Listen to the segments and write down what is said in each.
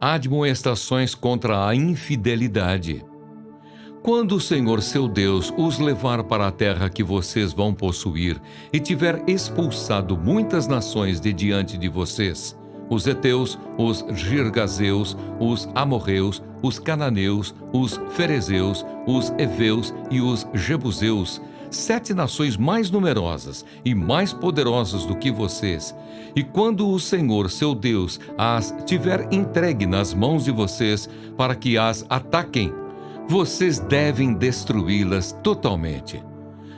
Admoestações contra a infidelidade. Quando o Senhor seu Deus os levar para a terra que vocês vão possuir e tiver expulsado muitas nações de diante de vocês, os heteus, os girgazeus, os amorreus, os cananeus, os ferezeus, os heveus e os jebuseus, 7 nações mais numerosas e mais poderosas do que vocês, e quando o Senhor seu Deus as tiver entregue nas mãos de vocês para que as ataquem, vocês devem destruí-las totalmente.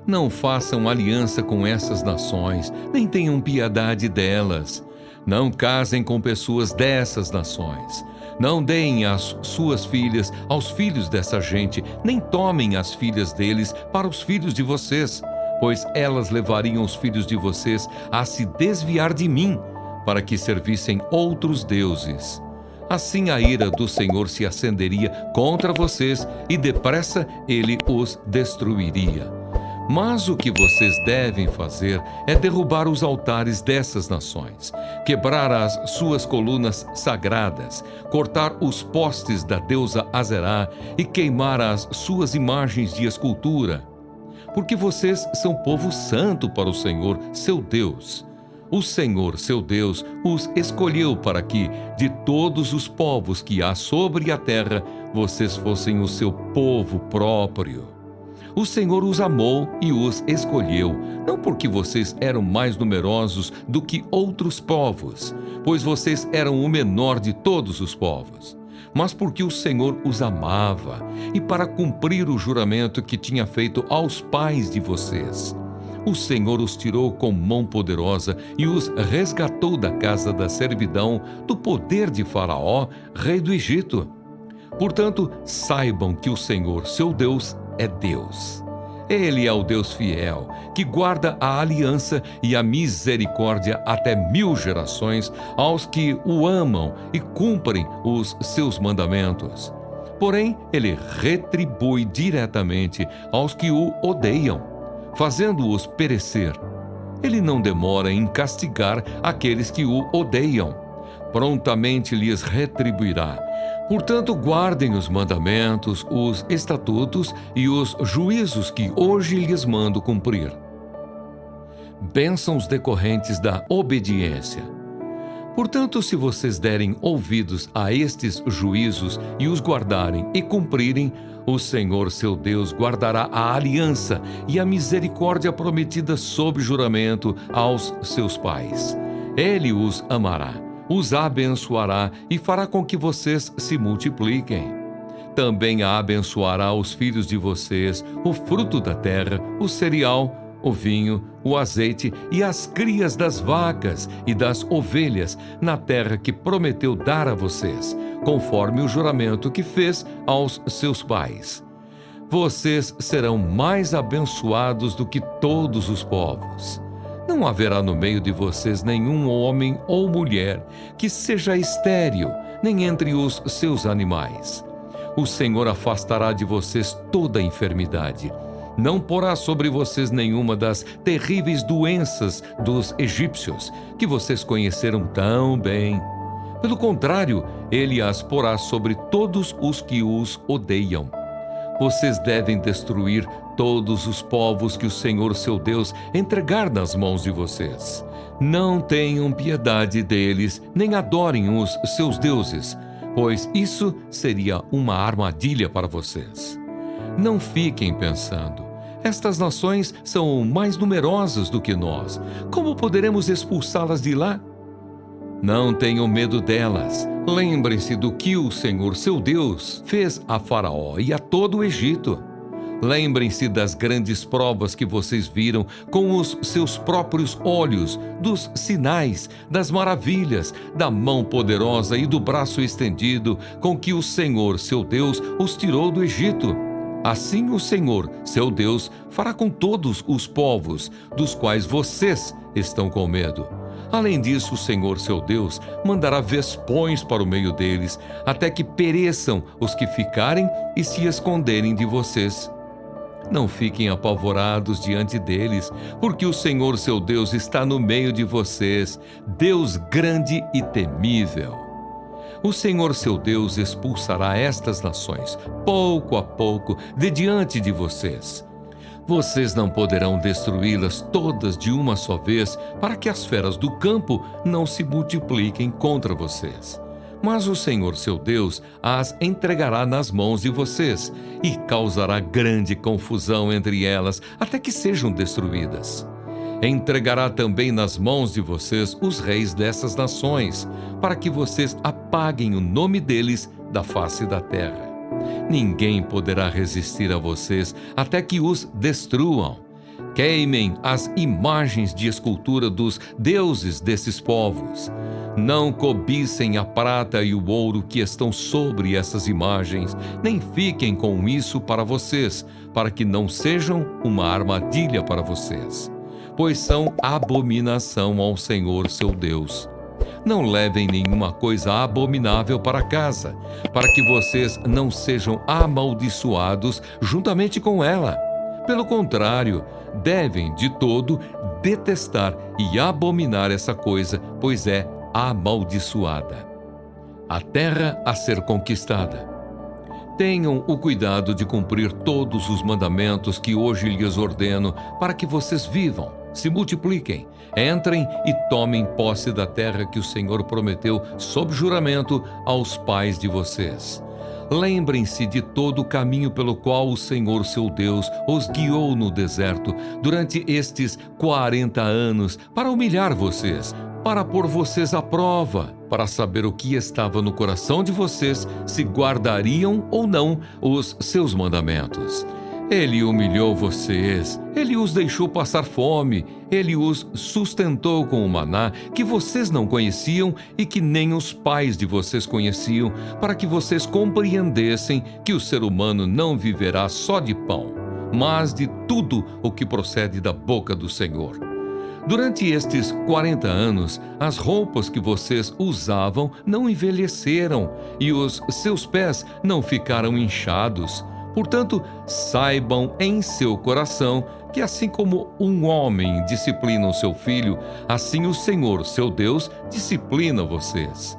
Não façam aliança com essas nações, nem tenham piedade delas. Não casem com pessoas dessas nações. Não deem as suas filhas aos filhos dessa gente, nem tomem as filhas deles para os filhos de vocês, pois elas levariam os filhos de vocês a se desviar de mim, para que servissem outros deuses. Assim a ira do Senhor se acenderia contra vocês e depressa ele os destruiria. Mas o que vocês devem fazer é derrubar os altares dessas nações, quebrar as suas colunas sagradas, cortar os postes da deusa Azerá e queimar as suas imagens de escultura. Porque vocês são povo santo para o Senhor, seu Deus. O Senhor, seu Deus, os escolheu para que, de todos os povos que há sobre a terra, vocês fossem o seu povo próprio. O Senhor os amou e os escolheu, não porque vocês eram mais numerosos do que outros povos, pois vocês eram o menor de todos os povos, mas porque o Senhor os amava e para cumprir o juramento que tinha feito aos pais de vocês. O Senhor os tirou com mão poderosa e os resgatou da casa da servidão, do poder de Faraó, rei do Egito. Portanto, saibam que o Senhor, seu Deus, é Deus. Ele é o Deus fiel, que guarda a aliança e a misericórdia até 1000 gerações aos que o amam e cumprem os seus mandamentos. Porém, ele retribui diretamente aos que o odeiam, fazendo-os perecer. Ele não demora em castigar aqueles que o odeiam. Prontamente lhes retribuirá. Portanto, guardem os mandamentos, os estatutos e os juízos que hoje lhes mando cumprir. Bênçãos decorrentes da obediência. Portanto, se vocês derem ouvidos a estes juízos e os guardarem e cumprirem, o Senhor seu Deus guardará a aliança e a misericórdia prometida sob juramento aos seus pais. Ele os amará, os abençoará e fará com que vocês se multipliquem. Também abençoará os filhos de vocês, o fruto da terra, o cereal, o vinho, o azeite e as crias das vacas e das ovelhas na terra que prometeu dar a vocês, conforme o juramento que fez aos seus pais. Vocês serão mais abençoados do que todos os povos. Não haverá no meio de vocês nenhum homem ou mulher que seja estéril, nem entre os seus animais. O Senhor afastará de vocês toda enfermidade. Não porá sobre vocês nenhuma das terríveis doenças dos egípcios, que vocês conheceram tão bem. Pelo contrário, ele as porá sobre todos os que os odeiam. Vocês devem destruir todos os povos que o Senhor seu Deus entregar nas mãos de vocês. Não tenham piedade deles, nem adorem os seus deuses, pois isso seria uma armadilha para vocês. Não fiquem pensando: estas nações são mais numerosas do que nós. Como poderemos expulsá-las de lá? Não tenham medo delas. Lembrem-se do que o Senhor, seu Deus, fez a Faraó e a todo o Egito. Lembrem-se das grandes provas que vocês viram com os seus próprios olhos, dos sinais, das maravilhas, da mão poderosa e do braço estendido com que o Senhor, seu Deus, os tirou do Egito. Assim o Senhor, seu Deus, fará com todos os povos, dos quais vocês estão com medo. Além disso, o Senhor, seu Deus, mandará vespões para o meio deles, até que pereçam os que ficarem e se esconderem de vocês. Não fiquem apavorados diante deles, porque o Senhor, seu Deus, está no meio de vocês, Deus grande e temível. O Senhor seu Deus expulsará estas nações, pouco a pouco, de diante de vocês. Vocês não poderão destruí-las todas de uma só vez, para que as feras do campo não se multipliquem contra vocês. Mas o Senhor seu Deus as entregará nas mãos de vocês e causará grande confusão entre elas, até que sejam destruídas. Entregará também nas mãos de vocês os reis dessas nações, para que vocês apaguem o nome deles da face da terra. Ninguém poderá resistir a vocês até que os destruam. Queimem as imagens de escultura dos deuses desses povos. Não cobicem a prata e o ouro que estão sobre essas imagens, nem fiquem com isso para vocês, para que não sejam uma armadilha para vocês, pois são abominação ao Senhor seu Deus. Não levem nenhuma coisa abominável para casa, para que vocês não sejam amaldiçoados juntamente com ela. Pelo contrário, devem de todo detestar e abominar essa coisa, pois é amaldiçoada. A terra a ser conquistada. Tenham o cuidado de cumprir todos os mandamentos que hoje lhes ordeno, para que vocês vivam, se multipliquem, entrem e tomem posse da terra que o Senhor prometeu sob juramento aos pais de vocês. Lembrem-se de todo o caminho pelo qual o Senhor seu Deus os guiou no deserto durante estes 40 anos para humilhar vocês, para pôr vocês à prova, para saber o que estava no coração de vocês, se guardariam ou não os seus mandamentos. Ele humilhou vocês, ele os deixou passar fome, ele os sustentou com o maná que vocês não conheciam e que nem os pais de vocês conheciam, para que vocês compreendessem que o ser humano não viverá só de pão, mas de tudo o que procede da boca do Senhor. Durante estes 40 anos, as roupas que vocês usavam não envelheceram e os seus pés não ficaram inchados. Portanto, saibam em seu coração que assim como um homem disciplina o seu filho, assim o Senhor, seu Deus, disciplina vocês.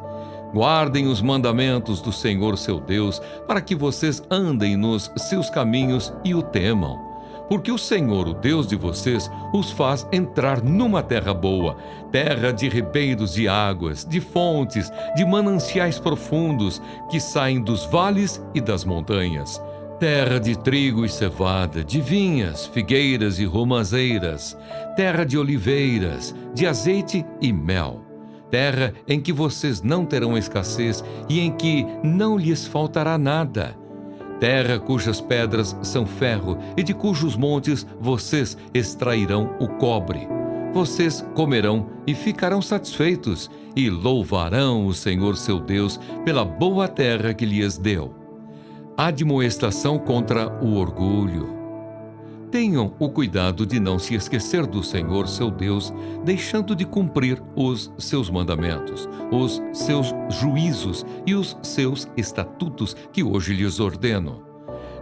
Guardem os mandamentos do Senhor, seu Deus, para que vocês andem nos seus caminhos e o temam. Porque o Senhor, o Deus de vocês, os faz entrar numa terra boa, terra de ribeiros de águas, de fontes, de mananciais profundos, que saem dos vales e das montanhas. Terra de trigo e cevada, de vinhas, figueiras e romazeiras, terra de oliveiras, de azeite e mel. Terra em que vocês não terão escassez e em que não lhes faltará nada. Terra cujas pedras são ferro e de cujos montes vocês extrairão o cobre. Vocês comerão e ficarão satisfeitos e louvarão o Senhor seu Deus pela boa terra que lhes deu. Admoestação contra o orgulho. Tenham o cuidado de não se esquecer do Senhor seu Deus, deixando de cumprir os seus mandamentos, os seus juízos e os seus estatutos que hoje lhes ordeno.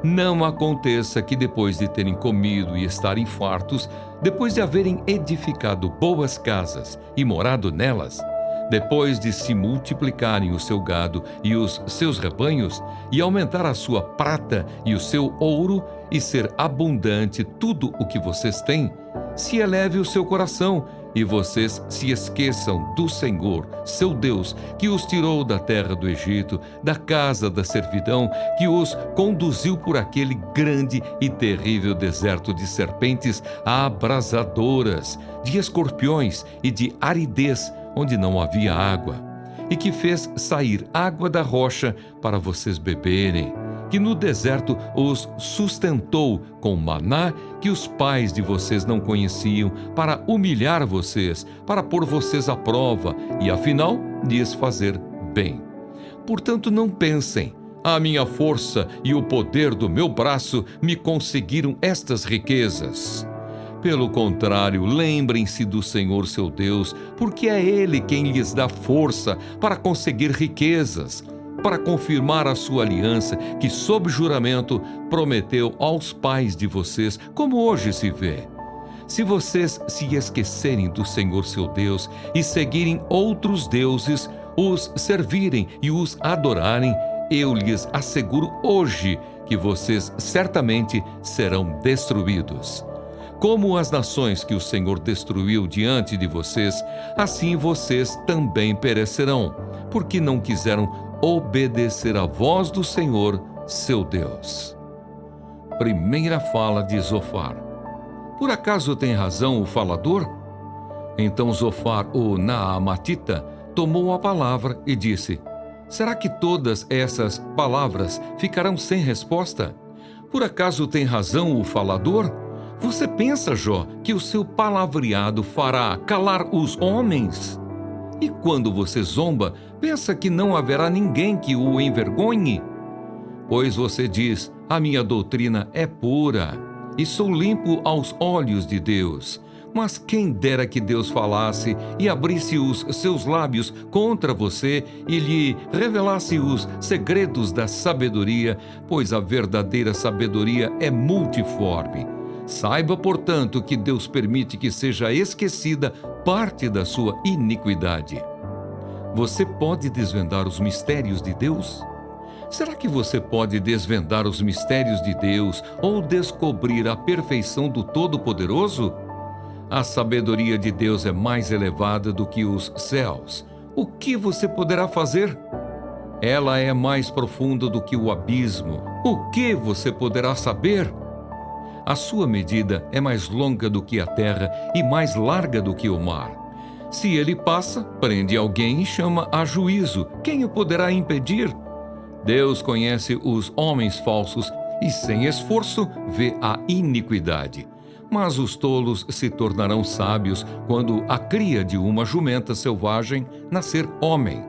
Não aconteça que depois de terem comido e estarem fartos, depois de haverem edificado boas casas e morado nelas, depois de se multiplicarem o seu gado e os seus rebanhos, e aumentar a sua prata e o seu ouro, e ser abundante tudo o que vocês têm, se eleve o seu coração, e vocês se esqueçam do Senhor, seu Deus, que os tirou da terra do Egito, da casa da servidão, que os conduziu por aquele grande e terrível deserto de serpentes abrasadoras, de escorpiões e de aridez, onde não havia água, e que fez sair água da rocha para vocês beberem, que no deserto os sustentou com maná que os pais de vocês não conheciam, para humilhar vocês, para pôr vocês à prova e, afinal, lhes fazer bem. Portanto, não pensem: a minha força e o poder do meu braço me conseguiram estas riquezas. Pelo contrário, lembrem-se do Senhor seu Deus, porque é Ele quem lhes dá força para conseguir riquezas, para confirmar a sua aliança que, sob juramento, prometeu aos pais de vocês, como hoje se vê. Se vocês se esquecerem do Senhor seu Deus e seguirem outros deuses, os servirem e os adorarem, eu lhes asseguro hoje que vocês certamente serão destruídos. Como as nações que o Senhor destruiu diante de vocês, assim vocês também perecerão, porque não quiseram obedecer à voz do Senhor, seu Deus. Primeira fala de Zofar. Por acaso tem razão o falador? Então Zofar, o Naamatita, tomou a palavra e disse: será que todas essas palavras ficarão sem resposta? Por acaso tem razão o falador? Você pensa, Jó, que o seu palavreado fará calar os homens? E quando você zomba, pensa que não haverá ninguém que o envergonhe? Pois você diz: a minha doutrina é pura, e sou limpo aos olhos de Deus. Mas quem dera que Deus falasse e abrisse os seus lábios contra você e lhe revelasse os segredos da sabedoria, pois a verdadeira sabedoria é multiforme. Saiba, portanto, que Deus permite que seja esquecida parte da sua iniquidade. Você pode desvendar os mistérios de Deus? Será que você pode desvendar os mistérios de Deus ou descobrir a perfeição do Todo-Poderoso? A sabedoria de Deus é mais elevada do que os céus. O que você poderá fazer? Ela é mais profunda do que o abismo. O que você poderá saber? A sua medida é mais longa do que a terra e mais larga do que o mar. Se ele passa, prende alguém e chama a juízo. Quem o poderá impedir? Deus conhece os homens falsos e, sem esforço, vê a iniquidade. Mas os tolos se tornarão sábios quando a cria de uma jumenta selvagem nascer homem.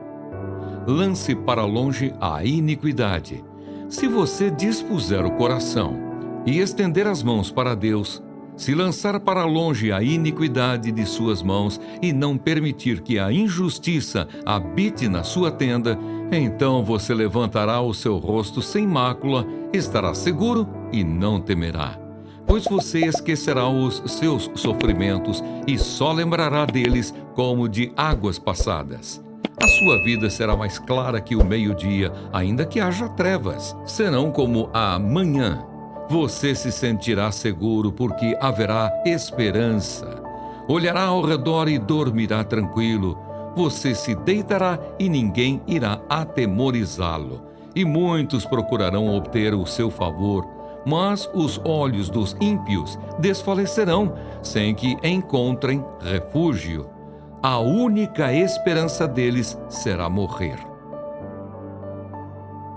Lance para longe a iniquidade. Se você dispuser o coração e estender as mãos para Deus, se lançar para longe a iniquidade de suas mãos e não permitir que a injustiça habite na sua tenda, então você levantará o seu rosto sem mácula, estará seguro e não temerá. Pois você esquecerá os seus sofrimentos e só lembrará deles como de águas passadas. A sua vida será mais clara que o meio-dia, ainda que haja trevas. Serão como a manhã. Você se sentirá seguro porque haverá esperança. Olhará ao redor e dormirá tranquilo. Você se deitará e ninguém irá atemorizá-lo. E muitos procurarão obter o seu favor, mas os olhos dos ímpios desfalecerão sem que encontrem refúgio. A única esperança deles será morrer.